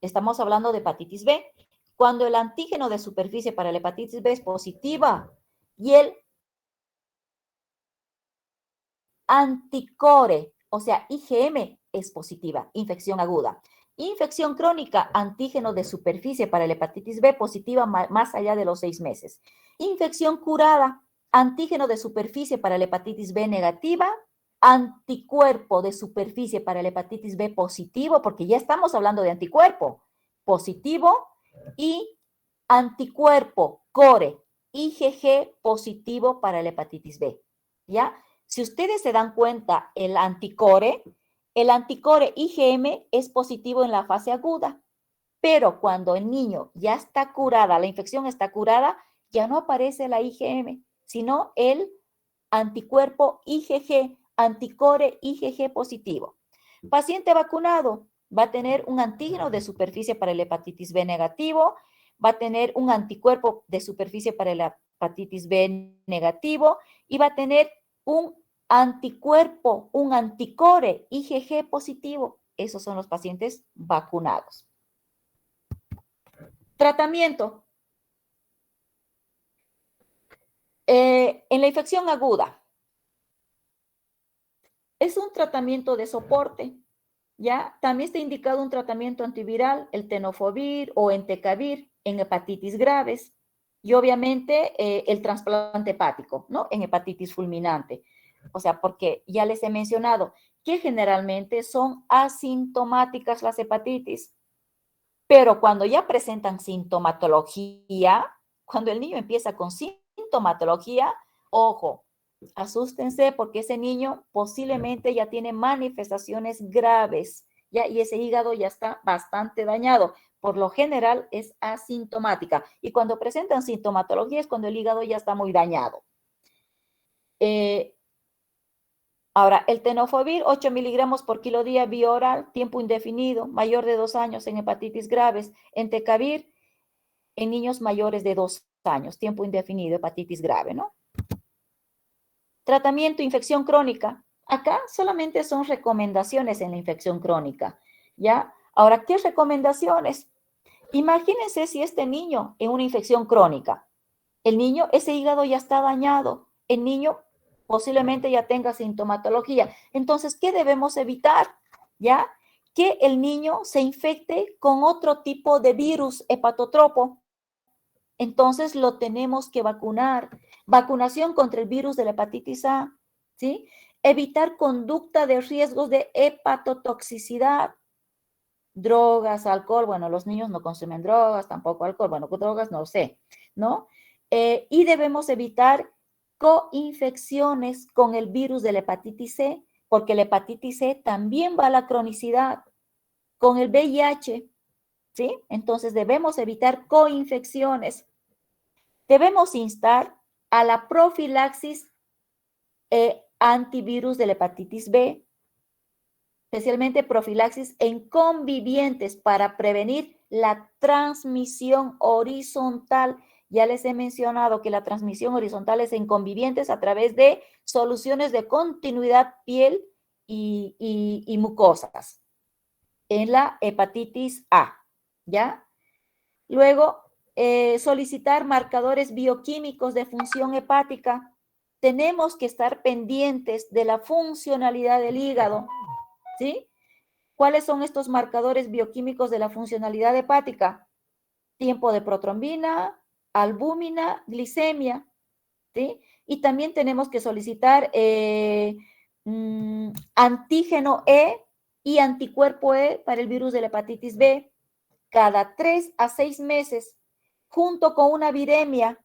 Estamos hablando de hepatitis B. Cuando el antígeno de superficie para la hepatitis B es positiva y el anticore, o sea, IgM es positiva, infección aguda. Infección crónica, antígeno de superficie para la hepatitis B positiva más allá de los 6 meses. Infección curada, antígeno de superficie para la hepatitis B negativa, anticuerpo de superficie para la hepatitis B positivo, porque ya estamos hablando de anticuerpo positivo y anticuerpo core, IgG positivo para la hepatitis B, ¿ya? Si ustedes se dan cuenta, el anticore IgM es positivo en la fase aguda, pero cuando el niño ya está curada, la infección está curada, ya no aparece la IgM, sino el anticuerpo IgG, anticore IgG positivo. Paciente vacunado va a tener un antígeno de superficie para el hepatitis B negativo, va a tener un anticuerpo de superficie para la hepatitis B negativo y va a tener un anticuerpo, un anticore IgG positivo. Esos son los pacientes vacunados. Tratamiento. En la infección aguda, es un tratamiento de soporte, ¿ya? También está indicado un tratamiento antiviral, el tenofovir o entecavir en hepatitis graves y obviamente el trasplante hepático, ¿no? En hepatitis fulminante. O sea, porque ya les he mencionado que generalmente son asintomáticas las hepatitis, pero cuando ya presentan sintomatología, cuando el niño empieza con sintomatología, ojo, asústense porque ese niño posiblemente ya tiene manifestaciones graves, ¿ya? Y ese hígado ya está bastante dañado. Por lo general es asintomática. Y cuando presentan sintomatología es cuando el hígado ya está muy dañado. Ahora, el tenofovir, 8 miligramos por kilo día, vía oral, tiempo indefinido, mayor de 2 años en hepatitis graves. Entecavir en niños mayores de 2 años, tiempo indefinido, hepatitis grave, ¿no? Tratamiento, infección crónica. Acá solamente son recomendaciones en la infección crónica, ¿ya? Ahora, ¿qué recomendaciones? Imagínense si este niño en una infección crónica, el niño, ese hígado ya está dañado, el niño posiblemente ya tenga sintomatología. Entonces, ¿qué debemos evitar? ¿Ya? Que el niño se infecte con otro tipo de virus hepatotropo. Entonces, lo tenemos que vacunar. Vacunación contra el virus de la hepatitis A, ¿sí? Evitar conducta de riesgos de hepatotoxicidad. Drogas, alcohol, bueno, los niños no consumen drogas, tampoco alcohol, bueno, drogas no sé, ¿no? Y debemos evitar coinfecciones con el virus de la hepatitis C, porque la hepatitis C también va a la cronicidad con el VIH, ¿sí? Entonces debemos evitar coinfecciones. Debemos instar a la profilaxis antivirus de la hepatitis B, especialmente profilaxis en convivientes para prevenir la transmisión horizontal. Ya les he mencionado que la transmisión horizontal es en convivientes a través de soluciones de continuidad piel y mucosas en la hepatitis A, ¿ya? Luego, solicitar marcadores bioquímicos de función hepática. Tenemos que estar pendientes de la funcionalidad del hígado, ¿sí? ¿Cuáles son estos marcadores bioquímicos de la funcionalidad hepática? Tiempo de protrombina, albúmina, glicemia, ¿sí? Y también tenemos que solicitar antígeno E y anticuerpo E para el virus de la hepatitis B cada 3 a 6 meses, junto con una viremia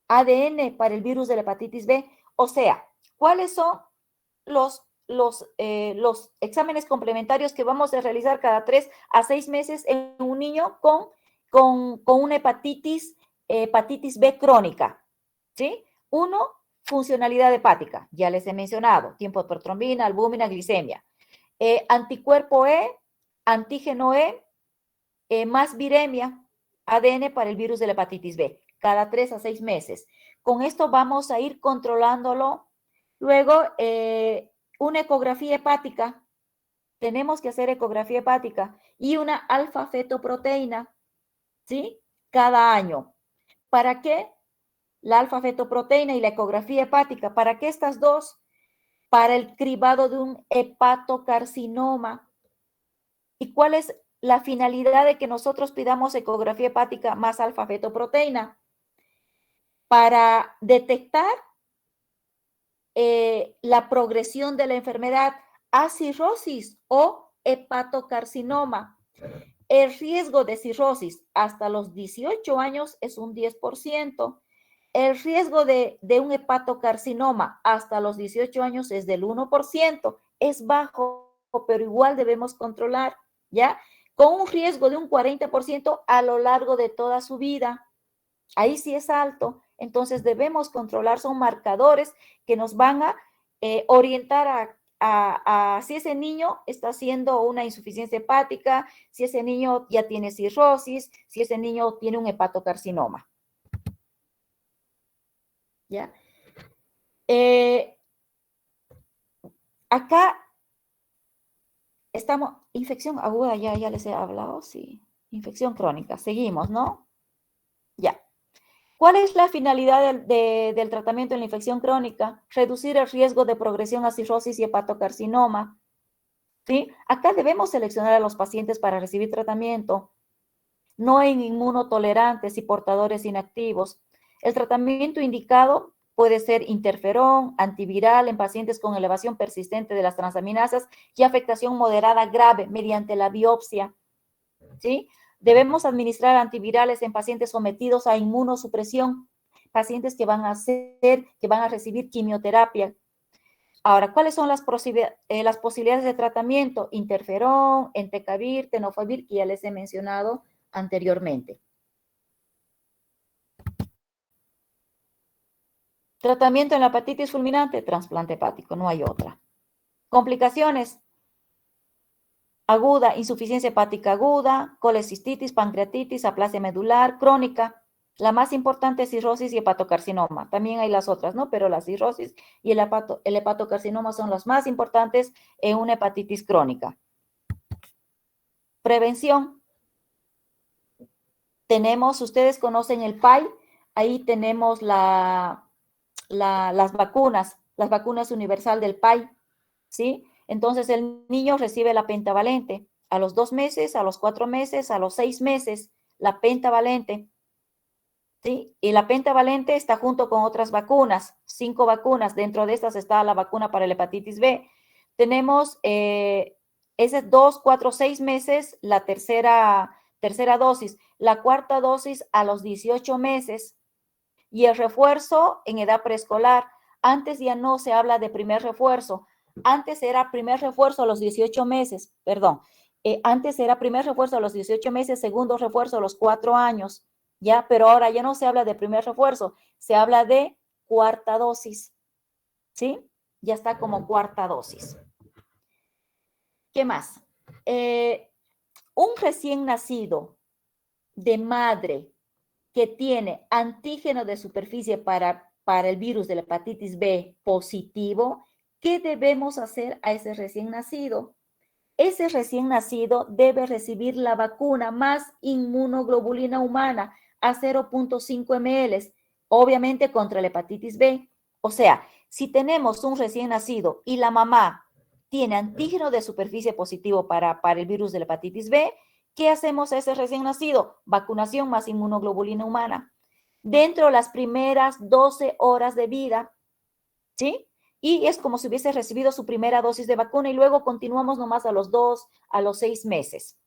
ADN para el virus de la hepatitis B. O sea, ¿cuáles son los exámenes complementarios que vamos a realizar cada 3 a 6 meses en un niño con una hepatitis B crónica? ¿Sí? Uno, funcionalidad hepática, ya les he mencionado, tiempo de protrombina, albúmina, glicemia. Anticuerpo E, antígeno E, más viremia, ADN para el virus de la hepatitis B, cada 3 a 6 meses. Con esto vamos a ir controlándolo. Luego, una ecografía hepática. Tenemos que hacer ecografía hepática y una alfa-fetoproteína, ¿sí? Cada año. ¿Para qué? La alfa-fetoproteína y la ecografía hepática. ¿Para qué estas dos? Para el cribado de un hepatocarcinoma. ¿Y cuál es la finalidad de que nosotros pidamos ecografía hepática más alfa-fetoproteína? Para detectar la progresión de la enfermedad a cirrosis o hepatocarcinoma. El riesgo de cirrosis hasta los 18 años es un 10%. El riesgo de un hepatocarcinoma hasta los 18 años es del 1%. Es bajo, pero igual debemos controlar, ¿ya? Con un riesgo de un 40% a lo largo de toda su vida. Ahí sí es alto. Entonces debemos controlar, son marcadores que nos van a orientar a si ese niño está haciendo una insuficiencia hepática, si ese niño ya tiene cirrosis, si ese niño tiene un hepatocarcinoma. ¿Ya? Acá estamos, infección aguda, ya les he hablado, sí. Infección crónica, seguimos, ¿no? Ya. ¿Cuál es la finalidad del tratamiento en la infección crónica? Reducir el riesgo de progresión a cirrosis y hepatocarcinoma. ¿Sí? Acá debemos seleccionar a los pacientes para recibir tratamiento, no en inmunotolerantes y portadores inactivos. El tratamiento indicado puede ser interferón, antiviral en pacientes con elevación persistente de las transaminasas y afectación moderada grave mediante la biopsia. ¿Sí? Debemos administrar antivirales en pacientes sometidos a inmunosupresión, pacientes que van a recibir quimioterapia. Ahora, ¿cuáles son las posibilidades de tratamiento? Interferón, entecavir, tenofovir, que ya les he mencionado anteriormente. Tratamiento en la hepatitis fulminante, trasplante hepático, no hay otra. Complicaciones: aguda, insuficiencia hepática aguda, colecistitis, pancreatitis, aplasia medular, crónica. La más importante es cirrosis y hepatocarcinoma. También hay las otras, ¿no? Pero la cirrosis y el hepatocarcinoma son las más importantes en una hepatitis crónica. Prevención. Tenemos, ustedes conocen el PAI, ahí tenemos las vacunas universal del PAI, ¿sí? Entonces el niño recibe la pentavalente a los 2 meses, a los 4 meses, a los 6 meses, la pentavalente, ¿sí? Y la pentavalente está junto con otras vacunas, 5 vacunas. Dentro de estas está la vacuna para la hepatitis B. Tenemos ese 2, 4, 6 meses, la tercera dosis, la cuarta dosis a los 18 meses y el refuerzo en edad preescolar. Antes ya no se habla de primer refuerzo. Antes era primer refuerzo a los 18 meses, perdón. Antes era primer refuerzo a los 18 meses, segundo refuerzo a los 4 años, ¿ya? Pero ahora ya no se habla de primer refuerzo, se habla de cuarta dosis, ¿sí? Ya está como cuarta dosis. ¿Qué más? Un recién nacido de madre que tiene antígeno de superficie para el virus de la hepatitis B positivo, ¿qué debemos hacer a ese recién nacido? Ese recién nacido debe recibir la vacuna más inmunoglobulina humana a 0.5 ml, obviamente contra la hepatitis B. O sea, si tenemos un recién nacido y la mamá tiene antígeno de superficie positivo para el virus de la hepatitis B, ¿qué hacemos a ese recién nacido? Vacunación más inmunoglobulina humana. Dentro de las primeras 12 horas de vida, ¿sí? Y es como si hubiese recibido su primera dosis de vacuna y luego continuamos nomás a los 2, a los 6 meses.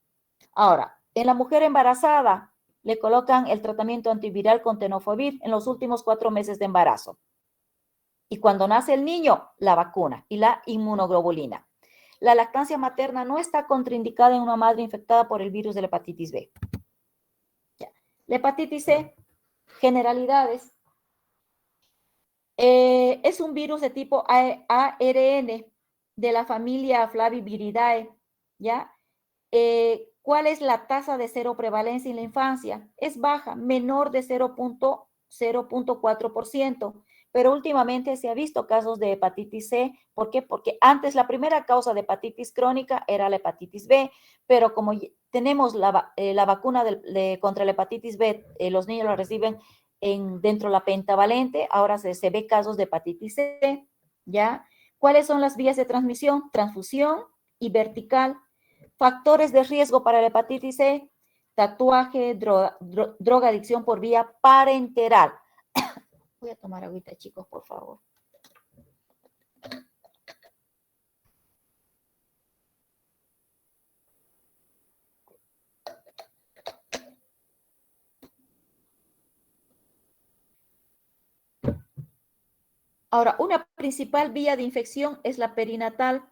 Ahora, en la mujer embarazada le colocan el tratamiento antiviral con tenofovir en los últimos 4 meses de embarazo. Y cuando nace el niño, la vacuna y la inmunoglobulina. La lactancia materna no está contraindicada en una madre infectada por el virus de la hepatitis B. Ya. La hepatitis C, generalidades. Es un virus de tipo ARN de la familia Flaviviridae, ¿ya? ¿Cuál es la tasa de seroprevalencia en la infancia? Es baja, menor de 0.4%, pero últimamente se ha visto casos de hepatitis C. ¿Por qué? Porque antes la primera causa de hepatitis crónica era la hepatitis B, pero como tenemos la vacuna contra la hepatitis B, los niños la reciben dentro de la pentavalente, ahora se ve casos de hepatitis C, ¿ya? ¿Cuáles son las vías de transmisión? Transfusión y vertical. Factores de riesgo para la hepatitis C: tatuaje, drogadicción por vía parenteral. Voy a tomar agüita, chicos, por favor. Ahora, una principal vía de infección es la perinatal.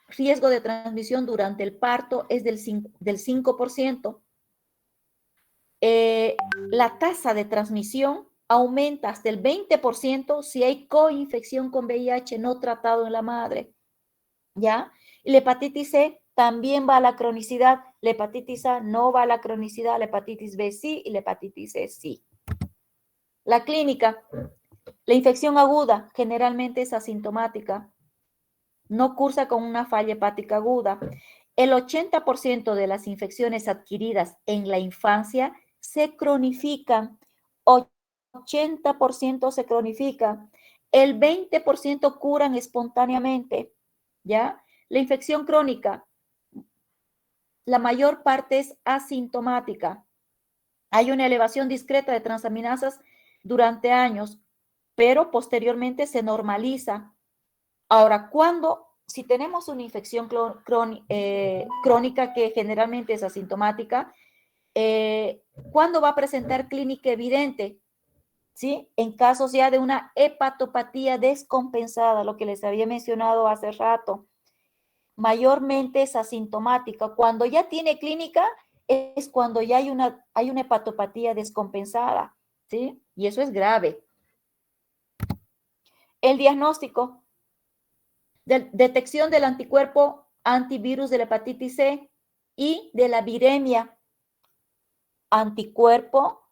Riesgo de transmisión durante el parto es del 5%. La tasa de transmisión aumenta hasta el 20% si hay coinfección con VIH no tratado en la madre, ¿ya? Y la hepatitis C también va a la cronicidad. La hepatitis A no va a la cronicidad, la hepatitis B sí y la hepatitis C sí. La clínica. La infección aguda generalmente es asintomática. No cursa con una falla hepática aguda. El 80% de las infecciones adquiridas en la infancia se cronifican. 80% se cronifica. El 20% curan espontáneamente, ¿ya? La infección crónica, la mayor parte es asintomática. Hay una elevación discreta de transaminasas durante años, pero posteriormente se normaliza. Ahora, si tenemos una infección crónica que generalmente es asintomática, ¿cuándo va a presentar clínica evidente? ¿Sí? En casos ya de una hepatopatía descompensada, lo que les había mencionado hace rato, mayormente es asintomática. Cuando ya tiene clínica es cuando ya hay una hepatopatía descompensada, ¿sí? Y eso es grave. El diagnóstico. Detección del anticuerpo antivirus de la hepatitis C y de la viremia. Anticuerpo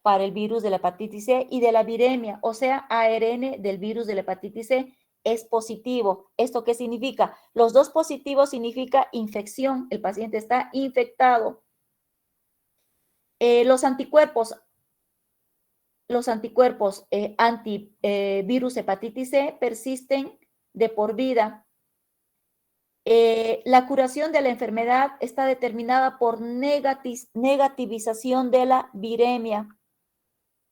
para el virus de la hepatitis C y de la viremia, o sea, ARN del virus de la hepatitis C es positivo. ¿Esto qué significa? Los dos positivos significa infección, el paciente está infectado. Los anticuerpos antivirus hepatitis C persisten de por vida. La curación de la enfermedad está determinada por negativización de la viremia.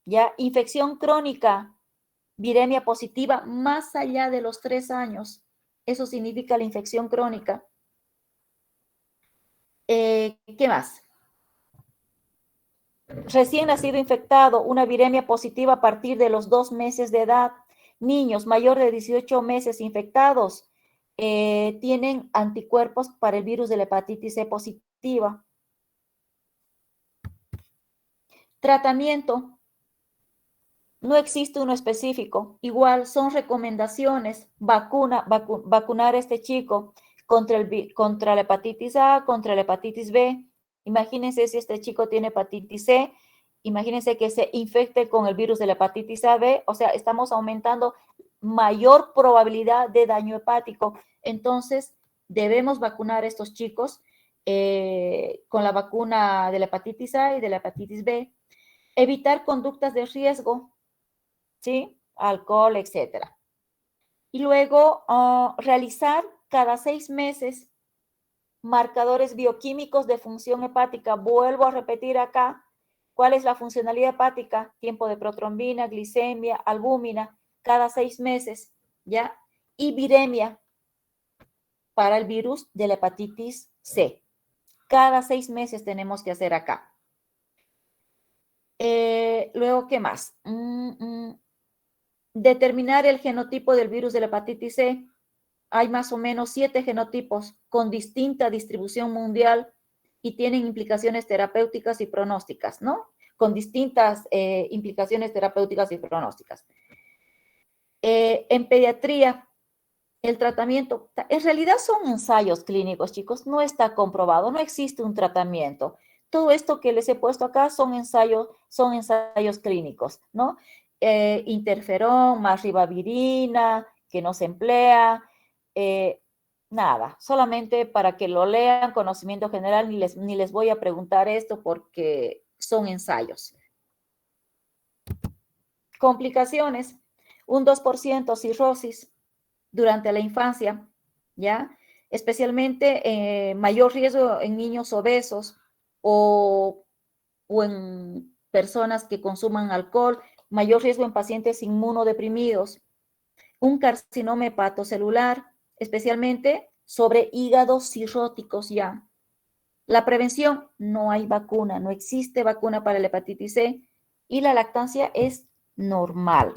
¿Ya? Infección crónica, viremia positiva, más allá de los 3 años. Eso significa la infección crónica. ¿Qué más? Recién nacido infectado, una viremia positiva a partir de los 2 meses de edad. Niños mayor de 18 meses infectados tienen anticuerpos para el virus de la hepatitis C positiva. Tratamiento. No existe uno específico. Igual son recomendaciones. Vacunar a este chico contra la hepatitis A, contra la hepatitis B. Imagínense si este chico tiene hepatitis C, imagínense que se infecte con el virus de la hepatitis A, B, o sea, estamos aumentando mayor probabilidad de daño hepático. Entonces, debemos vacunar a estos chicos con la vacuna de la hepatitis A y de la hepatitis B. Evitar conductas de riesgo, ¿sí? Alcohol, etcétera. Y luego realizar cada 6 meses marcadores bioquímicos de función hepática. Vuelvo a repetir acá, ¿cuál es la funcionalidad hepática? Tiempo de protrombina, glicemia, albúmina, cada 6 meses, ¿ya? Y viremia para el virus de la hepatitis C. Cada 6 meses tenemos que hacer acá. Luego, ¿qué más? Determinar el genotipo del virus de la hepatitis C. Hay más o menos 7 genotipos con distinta distribución mundial y tienen implicaciones terapéuticas y pronósticas, ¿no? Con distintas implicaciones terapéuticas y pronósticas. En pediatría, el tratamiento, en realidad son ensayos clínicos, chicos, no está comprobado, no existe un tratamiento. Todo esto que les he puesto acá son ensayos clínicos, ¿no? Interferón más ribavirina, que no se emplea, nada, solamente para que lo lean, conocimiento general, ni les voy a preguntar esto porque son ensayos. Complicaciones, un 2% cirrosis durante la infancia, ¿ya? Especialmente mayor riesgo en niños obesos o en personas que consuman alcohol, mayor riesgo en pacientes inmunodeprimidos, un carcinoma hepatocelular, especialmente sobre hígados cirróticos ya. La prevención, no hay vacuna, no existe vacuna para la hepatitis C y la lactancia es normal.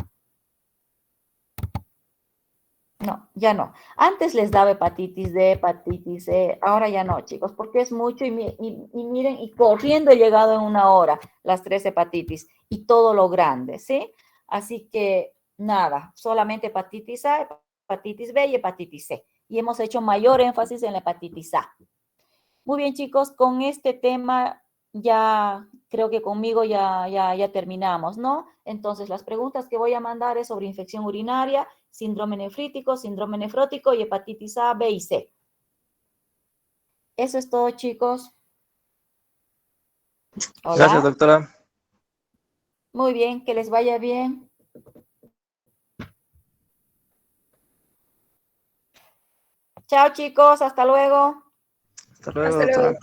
No, ya no. Antes les daba hepatitis D, hepatitis C, ahora ya no, chicos, porque es mucho y miren, y corriendo he llegado en 1 hora las 3 hepatitis y todo lo grande, ¿sí? Así que nada, solamente hepatitis A, hepatitis B y hepatitis C. Y hemos hecho mayor énfasis en la hepatitis A. Muy bien, chicos, con este tema ya creo que conmigo ya terminamos, ¿no? Entonces, las preguntas que voy a mandar es sobre infección urinaria, síndrome nefrítico, síndrome nefrótico y hepatitis A, B y C. Eso es todo, chicos. Hola. Gracias, doctora. Muy bien, que les vaya bien. Chao, chicos, hasta luego. Hasta luego, Hasta luego, doctora. doctora.